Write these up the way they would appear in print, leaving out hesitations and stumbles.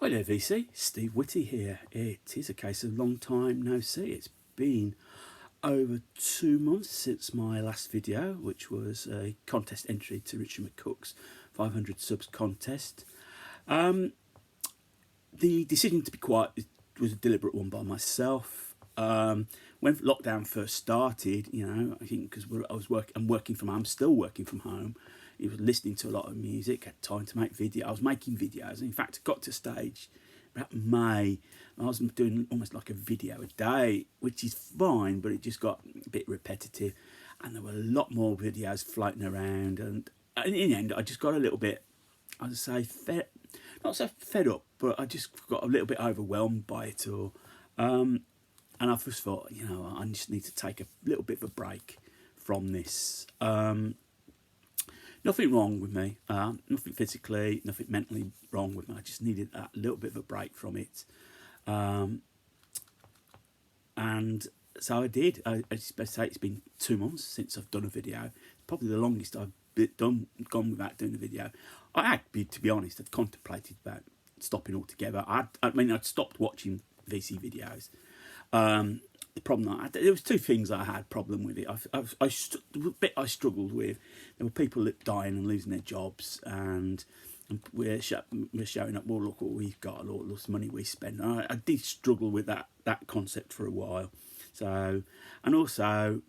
Hi there VC, Steve Whitty here. It is a case of long time no see. It's been over 2 months since my last video, which was a contest entry to Richard McCook's 500 subs contest. The decision to be quiet was a deliberate one by myself. When lockdown first started, I think because I'm working from home, still working from home. I was listening to a lot of music, had time to make videos. I was making videos. In fact, I got to a stage about May. I was doing almost like a video a day, which is fine, but it just got a bit repetitive. And there were a lot more videos floating around. And in the end, I just got a little bit, I'd say, not so fed up, but I just got a little bit overwhelmed by it all. And I just thought, I just need to take a little bit of a break from this. Nothing wrong with me, nothing physically, nothing mentally wrong with me. I just needed that little bit of a break from it. And so I did. I just say it's been 2 months since I've done a video. Probably the longest I've gone without doing a video. I had, to be honest, I'd contemplated about stopping altogether. I'd stopped watching VC videos. The problem there was two things I had problem with it. The bit I struggled with, there were people dying and losing their jobs, and we're showing up. Well, look what we've got, all this money we spend. I did struggle with that concept for a while. So, and also,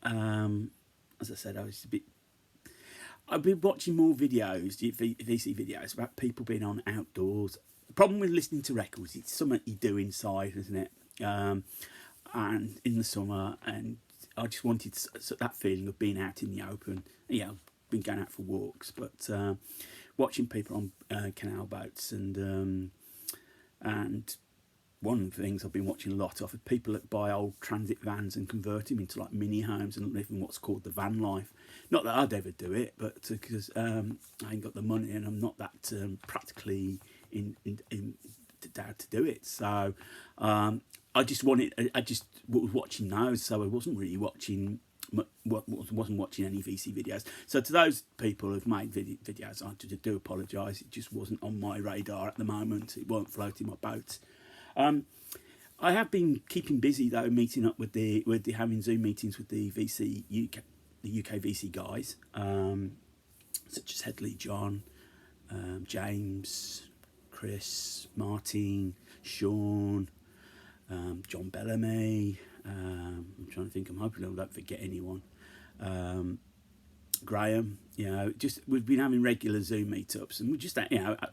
as I said, I've been watching more videos, VC videos, about people being on outdoors. The problem with listening to records, it's something you do inside, isn't it? And in the summer, and I just wanted that feeling of being out in the open. Yeah, I've been going out for walks, but watching people on canal boats, and one of the things I've been watching a lot of are people that buy old transit vans and convert them into like mini homes and live in what's called the van life. Not that I'd ever do it, but because I ain't got the money and I'm not that practically in to do it. So I just was watching those, so I wasn't really watching any VC videos. So to those people who've made videos, I do apologise. It just wasn't on my radar at the moment. It weren't floating my boat. I have been keeping busy though, meeting up with having Zoom meetings with the UK VC guys, such as Headley John, James, Chris, Martin, Sean, John Bellamy. I'm trying to think. I'm hoping I don't forget anyone. Graham. We've been having regular Zoom meetups, and we're just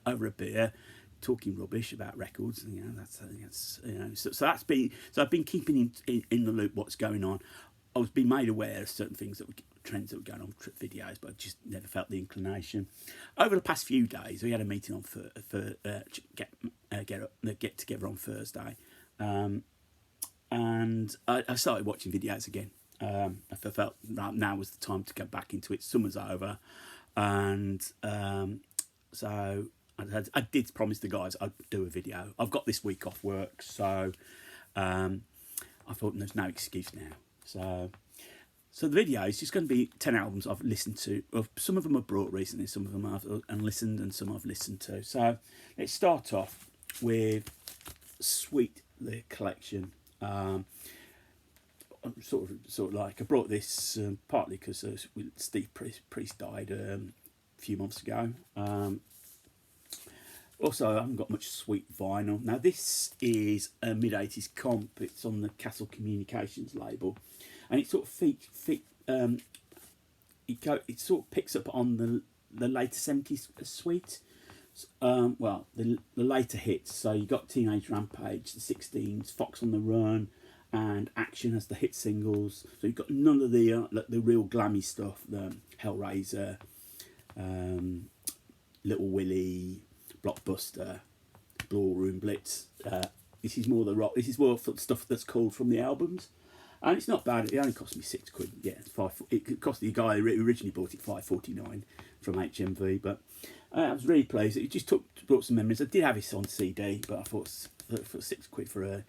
over a beer, talking rubbish about records. So I've been keeping in the loop what's going on. I was being made aware of certain things trends that were going on with videos, but I just never felt the inclination. Over the past few days, we had a meeting on get together on Thursday. And I started watching videos again. I felt now was the time to go back into it. Summer's over, and so I did promise the guys I'd do a video. I've got this week off work, so I thought there's no excuse now. So the video is just going to be 10 albums I've listened to. Some of them I've brought recently, some of them I've listened, and some I've listened to. So let's start off with Sweet, the collection. Sort of like I brought this partly because Steve Priest died a few months ago. Also, I haven't got much Sweet vinyl. Now this is a mid-80s comp. It's on the Castle Communications label, and it sort of it sort of picks up on the later 70s Sweet. The later hits. So you got Teenage Rampage, the 16s, Fox on the Run, and Action as the hit singles. So you've got none of the real glammy stuff. The Hellraiser, Little Willie, Blockbuster, Ballroom Blitz. This is more the rock. This is more stuff that's called from the albums, and it's not bad. It only cost me £6. Yeah, it's it cost the guy who originally bought it £5.49 from HMV, but I was really pleased. It just brought some memories. I did have this on CD, but I thought for £6 for a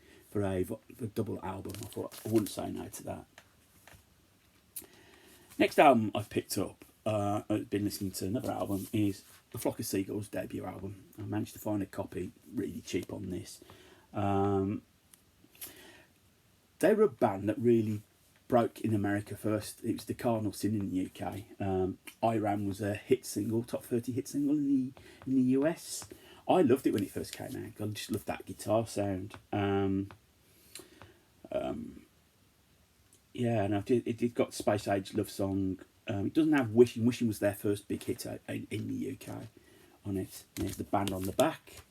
double album, I thought I wouldn't say no to that. Next album I've picked up, I've been listening to another album, is the Flock of Seagulls debut album. I managed to find a copy really cheap on this. They were a band that really broke in America first. It was the Cardinal Sin in the UK. I Ran was a hit single, top 30 hit single in the US. I loved it when it first came out. I just loved that guitar sound. Yeah, and it got Space Age Love Song. It doesn't have Wishing. Wishing was their first big hit in the UK on it. And there's the band on the back.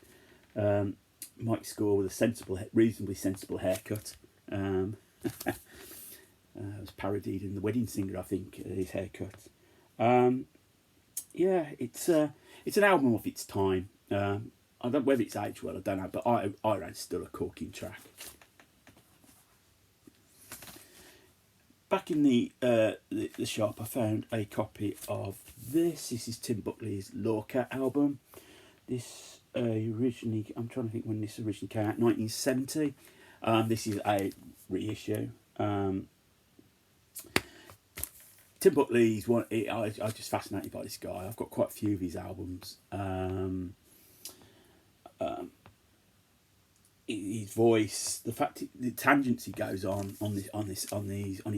Mike Score with a reasonably sensible haircut. It was parodied in The Wedding Singer, I think, his haircut. Yeah, it's an album of its time. I don't know whether it's aged well, I don't know, but I Ran's still a corking track. Back in the shop, I found a copy of this. This is Tim Buckley's Lorca album. This originally, I'm trying to think when this originally came out, 1970. This is a reissue. Tim Buckley's one. I was just fascinated by this guy. I've got quite a few of his albums. His voice, the fact the tangents he goes on his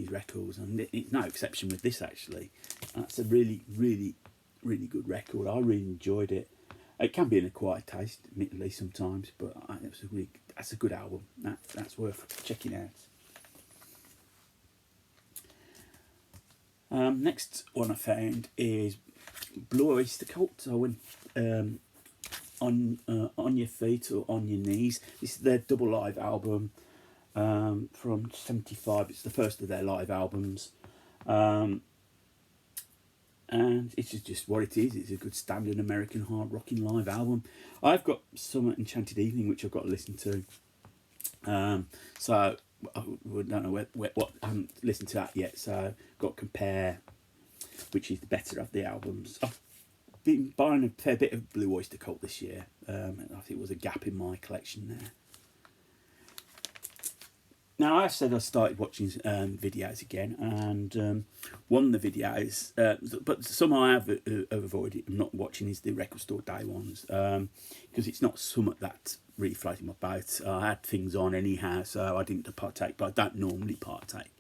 records, and it's no exception with this actually. That's a really really good record. I really enjoyed it. It can be an acquired taste, admittedly, sometimes, but that's a good album. That's worth checking out. Next one I found is Blue Oyster Cult. I went on Your Feet or On Your Knees. This is their double live album from '75. It's the first of their live albums, and it's just what it is. It's a good standard American hard rocking live album. I've got Summer Enchanted Evening, which I've got to listen to. So I don't know what I haven't listened to that yet. So I've got to compare which is the better of the albums. I've been buying a fair bit of Blue Oyster Cult this year. I think it was a gap in my collection there. Now, I said I started watching videos again, and one of the videos, but some I have avoided, I'm not watching, is the Record Store Day ones, because it's not something that really floated my boat. I had things on anyhow, so I didn't partake, but I don't normally partake.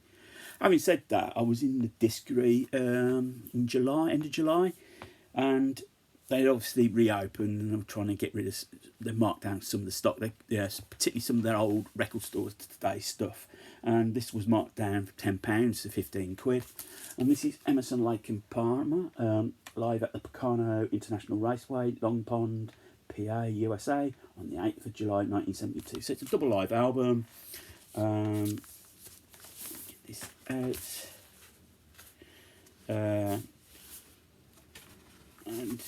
Having said that, I was in the Discovery in July, end of July, and they obviously reopened, and I'm trying to get rid of. They marked down some of the stock. Particularly some of their old Record Stores Today stuff, and this was marked down from £10 to £15. And this is Emerson, Lake and Palmer live at the Pocano International Raceway, Long Pond, PA, USA, on the 8th of July 1972. So it's a double live album. Get this out. And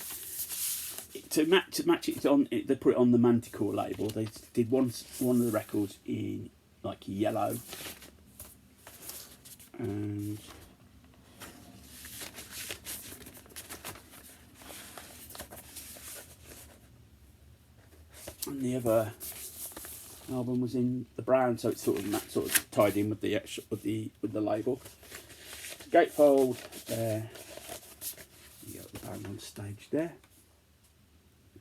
to match it on, they put it on the Manticore label. They did one of the records in like yellow, and the other album was in the brown. So it's sort of tied in with the label. Gatefold. You got the band on stage there.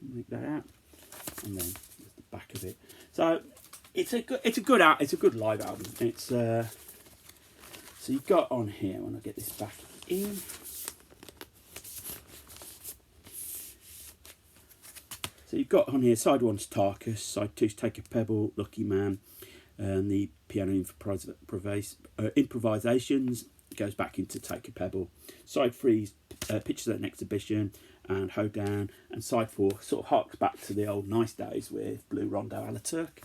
Make that out, and then there's the back of it. So it's a good live album. It's so you've got on here, when I get this back in, so you've got on here side one's Tarkus, side two's Take a Pebble, Lucky Man, and the piano improvisations goes back into Take a Pebble. Side three's Pictures at an Exhibition and Hoedown, and side four sort of harks back to the old nice days with Blue Rondo a la Turk.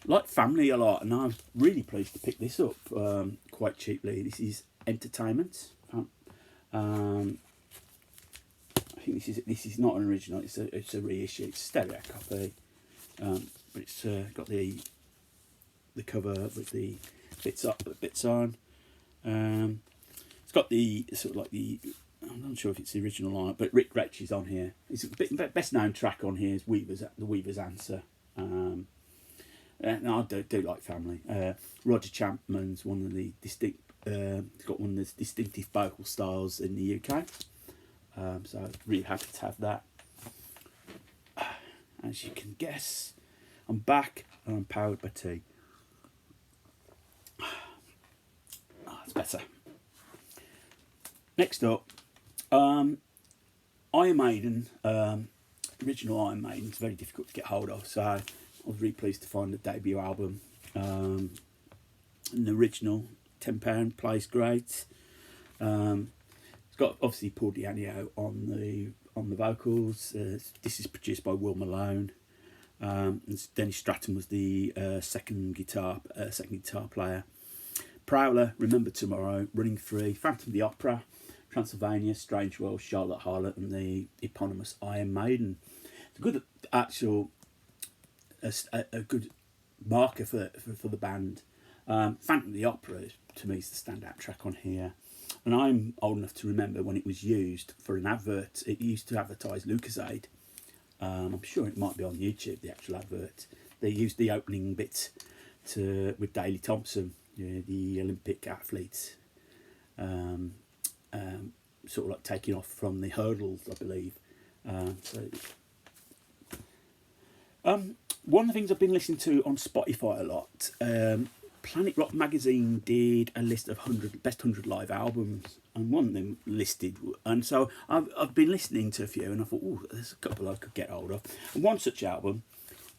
Like Family a lot, and I was really pleased to pick this up quite cheaply. This is Entertainment. I think this is not an original. It's a reissue. It's a stereo copy, but it's got the cover with the bits on. It's got the sort of like the, I'm not sure if it's the original art, but Rick Gretsch is on here. It's the best known track on here is The Weaver's Answer. And I do like Family. Roger Champman's one of the distinct He's got one of the distinctive vocal styles in the UK. So really happy to have that. As you can guess, I'm back and I'm powered by tea. That's better. Next up, Iron Maiden. Original Iron Maiden is very difficult to get hold of, so I was really pleased to find the debut album. An original, £10, plays great. It's got obviously Paul Di'Anio on the vocals. This is produced by Will Malone. And Dennis Stratton was the second guitar player. Prowler, Remember Tomorrow, Running Free, Phantom of the Opera, Transylvania, Strange World, Charlotte Harlot, and the eponymous Iron Maiden. It's a good actual, a good marker for the band. Phantom of the Opera, to me, is the standout track on here. And I'm old enough to remember when it was used for an advert. It used to advertise Lucozade. I'm sure it might be on YouTube, the actual advert. They used the opening bit with Daley Thompson, the Olympic athlete, sort of like taking off from the hurdles, I believe. One of the things I've been listening to on Spotify a lot, Planet Rock magazine did a list of best 100 live albums, and one of them listed, and so I've been listening to a few, and I thought, oh, there's a couple I could get hold of. And one such album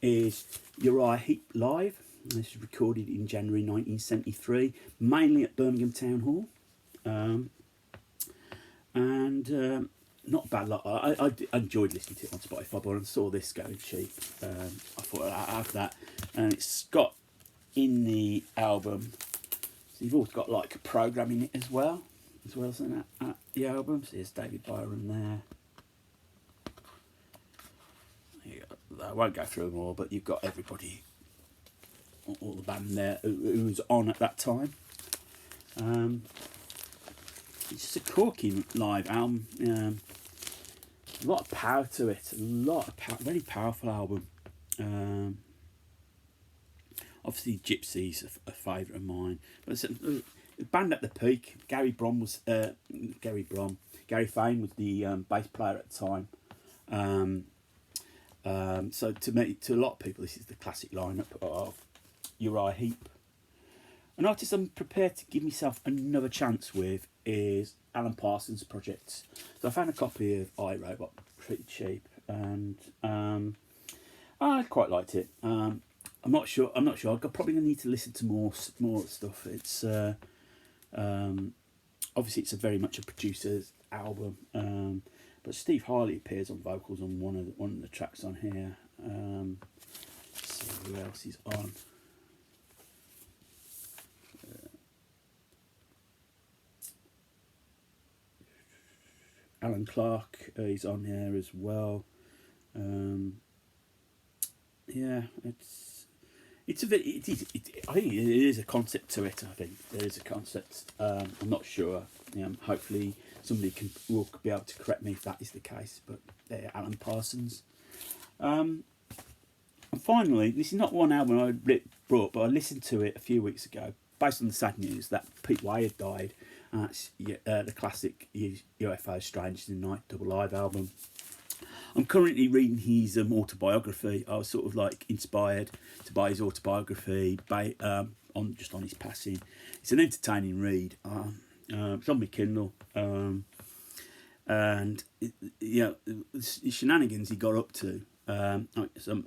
is Uriah Heep Live. This was recorded in January 1973, mainly at Birmingham Town Hall, and not a bad lot. I enjoyed listening to it on Spotify, but when I saw this going cheap, I thought I'd have that, and it's got in the album, so you've also got like a program in it as well as in the album. So there's David Byron there. I won't go through them all, but you've got everybody, all the band there who was on at that time. It's just a corking live album. A lot of power to it. Very powerful album. Obviously, Gypsy's a favourite of mine. But it's a band at the peak. Gary Fane was the bass player at the time. So to a lot of people, this is the classic lineup of Uriah Heep. An artist I'm prepared to give myself another chance with is Alan Parsons' Project. So I found a copy of iRobot pretty cheap, and I quite liked it. I'm not sure. I'm probably gonna need to listen to more stuff. It's obviously it's very much a producer's album, but Steve Harley appears on vocals on one of the tracks on here. Let's see who else is on. Alan Clark is on here as well. Yeah, I think it is a concept to it. I think there is a concept. I'm not sure. Hopefully somebody will be able to correct me if that is the case. But Alan Parsons. And finally, this is not one album I brought, but I listened to it a few weeks ago, based on the sad news that Pete Way had died. And that's the classic UFO Strangers in the Night double live album. I'm currently reading his autobiography. I was sort of like inspired to buy his autobiography on his passing. It's an entertaining read. It's on my Kindle, and the shenanigans he got up to. I'm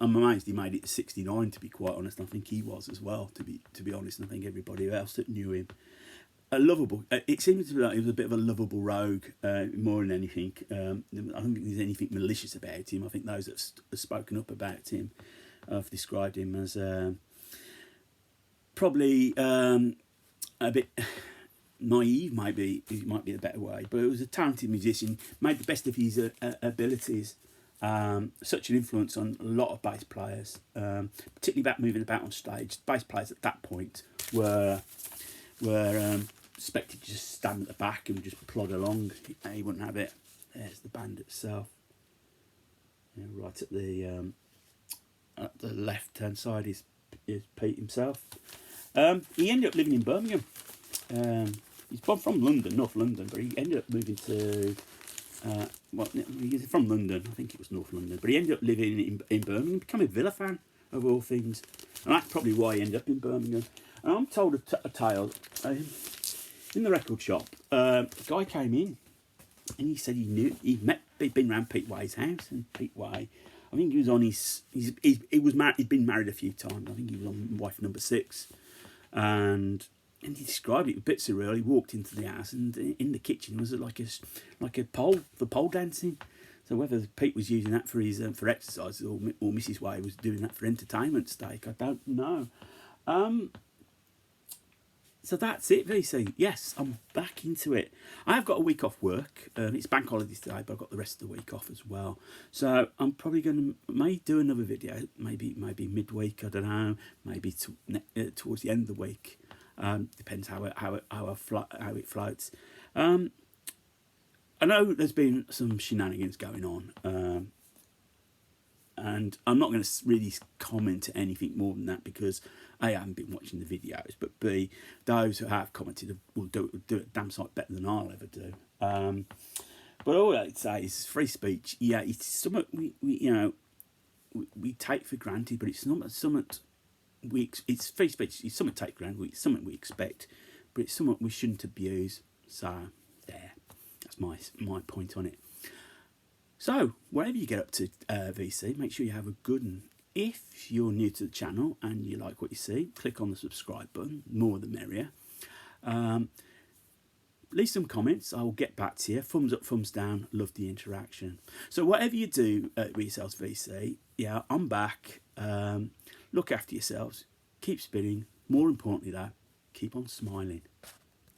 amazed he made it to 69. To be quite honest, I think he was as well. To be honest, and I think everybody else that knew him. A lovable. It seems to be like he was a bit of a lovable rogue, more than anything. I don't think there's anything malicious about him. I think those that have spoken up about him have described him as probably a bit naive. Maybe it might be a better way. But it was a talented musician, made the best of his abilities. Such an influence on a lot of bass players, particularly about moving about on stage. Bass players at that point were expected to just stand at the back and just plod along. He wouldn't have it. There's the band itself. Right at the left hand side is Pete himself. He ended up living in Birmingham. He's from London, North London, but he ended up moving to. Well, he's from London. I think it was North London, but he ended up living in Birmingham, becoming a Villa fan of all things, and that's probably why he ended up in Birmingham. And I'm told a tale in the record shop. A guy came in, and he said he'd been round Pete Way's house, and Pete Way, I think he was on he was married. He'd been married a few times. I think he was on wife number 6, and he described it a bit surreal. He walked into the house, and in the kitchen was like a pole for pole dancing. So whether Pete was using that for his for exercise, or Mrs. Way was doing that for entertainment stake, I don't know. So that's it, VC. Yes, I'm back into it. I have got a week off work. It's bank holidays today, but I've got the rest of the week off as well. So I'm probably going to do another video, maybe midweek. I don't know. Maybe towards the end of the week. Depends how it floats. I know there's been some shenanigans going on, and I'm not going to really comment anything more than that because A, I haven't been watching the videos, but B, those who have commented will do it damn sight better than I'll ever do. But all I'd say is free speech. Yeah, it's something we take for granted, but it's not something it's free speech. It's something to take for granted. It's something we expect, but it's something we shouldn't abuse. So there, that's my point on it. So, whatever you get up to, VC, make sure you have a good one. If you're new to the channel and you like what you see, click on the subscribe button, more the merrier. Leave some comments, I will get back to you. Thumbs up, thumbs down, love the interaction. So whatever you do at Yourselves VC, yeah, I'm back. Look after yourselves, keep spinning. More importantly though, keep on smiling.